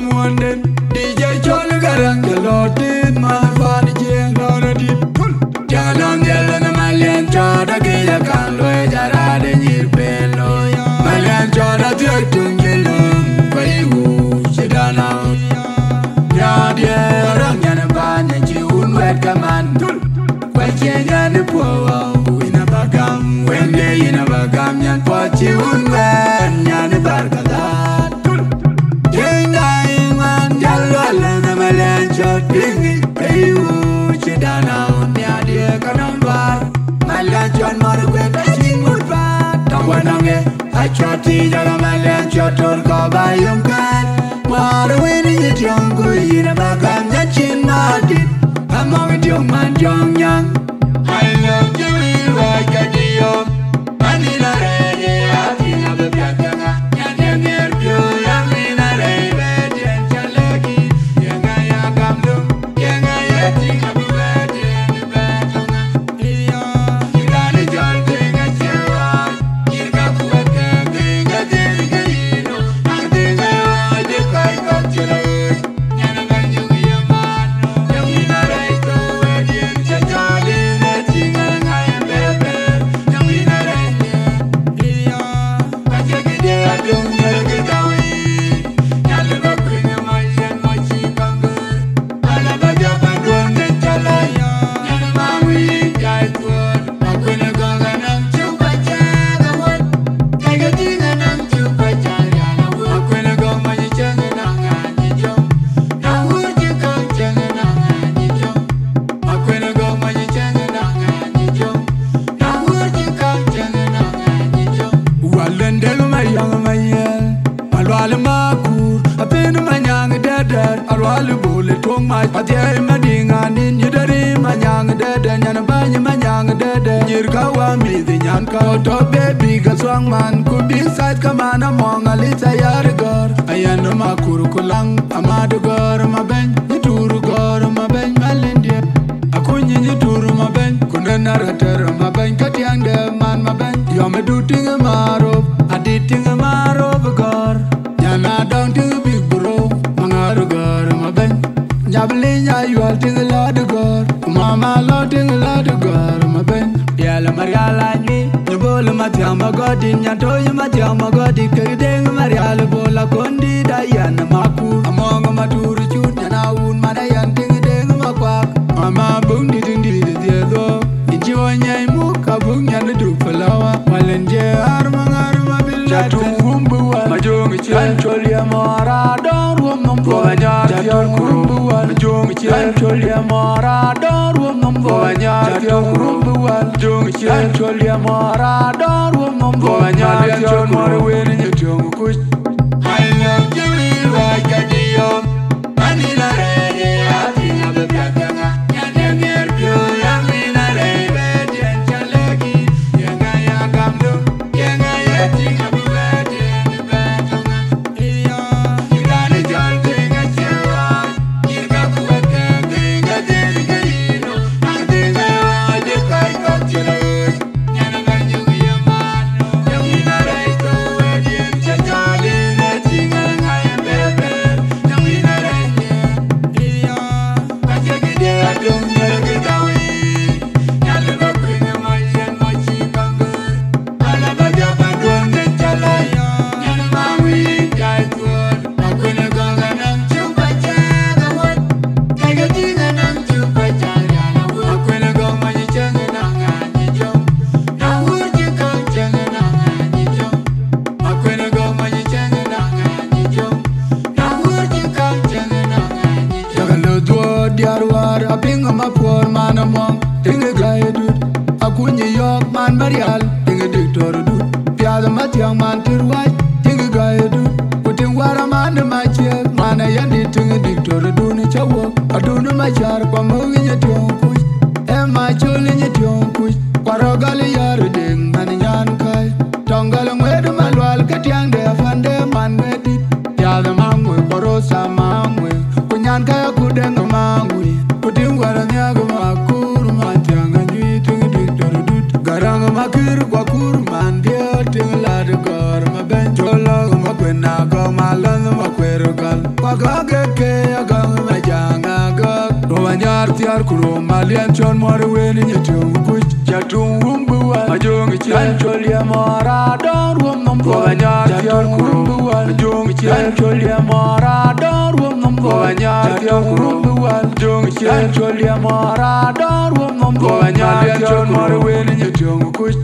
Wanden DJ Chol Garang Loaded my funny jeng Loaded Jalan jalan Malian Choda Gila Kanlo Jara de Nirpelo Malian Choda Tiatung Gilum Bayu Sedana Yadia Orang Yana Banya Jiun Wet Kaman Kwache Yana Poa Wina Bagam Wende Yana Bagam Yan Pochi Unwen Yana Bargada Bingi bayu chidana unya dia kanamba malanchon marugweta chingurpa tangwanange achoti jaga malanchotor ko bayumkan marweni yongu ina bagam nyachin madit among yong man yong yang I love you like a dio manila ready atina bebyakanga nyadenger pyo yamina rebe jenchalegi yanga gamdum Patia madinga nin yudari manyang dada nyana banya manyang dada nyirkawa mithi nyanka to baby gaswang man kubi side kamana monga lita yarigor ayano makuru kulang amadu gor maben yituru gor maben malindia akunyi yituru maben kunana rater maben katiang de man maben yomedu tinga maro aditinga maro gor nyana down to big bro mangaru gor maben Jabalinya you all ting a lot of God Mama lot ting a lot of God my ben Yala Mariala ni Nibola Matiama God in Yantoya Matiama God Ikadeng Mariala Bola Kondi Diana Maku Among Maturu Chut Yanaun Madayan ting a deng Makwak Mama Bundi Dindi the other Injoya Muka Bunyan do Palawa Malenje Arma Jatu Rumbu Majong Chancholia Mara Don Rumbo Jatu Rumbu Jung Chen Cholia Mara Don Rumbo Jatu Rumbu Jung Chen Cholia Mara Don Rumbo Jatu Mara Wedding Jung Kush I love you like a dio Manila Ready Atina Bebyakanga Yadenger Pyo Yamina Rebe Jenchalegi Yanga Yagamdu Yanga Yatinga Marial, ting a dictor do. Piazza Matiang man to white, ting a guy do. Putting Waraman to my chair, man, I ended ting a dictor do. Nature walk, I don't know my jar, come over in your tongue push. And my chul in your tongue push. Paragali yarding, man, yan kai. Tongal and where the Malwal Katiang, they found them man with it. Piazza Mangu, Porosa Mangu, Punyan Kaya couldn't go Mangu. Putting Waranyago, Kur, Matiang, and you ting a dictor do. Garang makir kwa kurman dia ting la de gor ma ben jolo ma kwena go ma lan ma kweru gal Wagageke agang majanga gag Rovanyar tiar kuro malian chon mora weni nyetung kuch Jatung rumbuan Majung ichian cholia mora don rum nombo Rovanyar tiar kuro Majung ichian cholia mora don rum nombo Rovanyar tiar kuro Majung ichian cholia mora don rum nombo Rovanyar tiar kuro malian chon mora weni nyetung kuch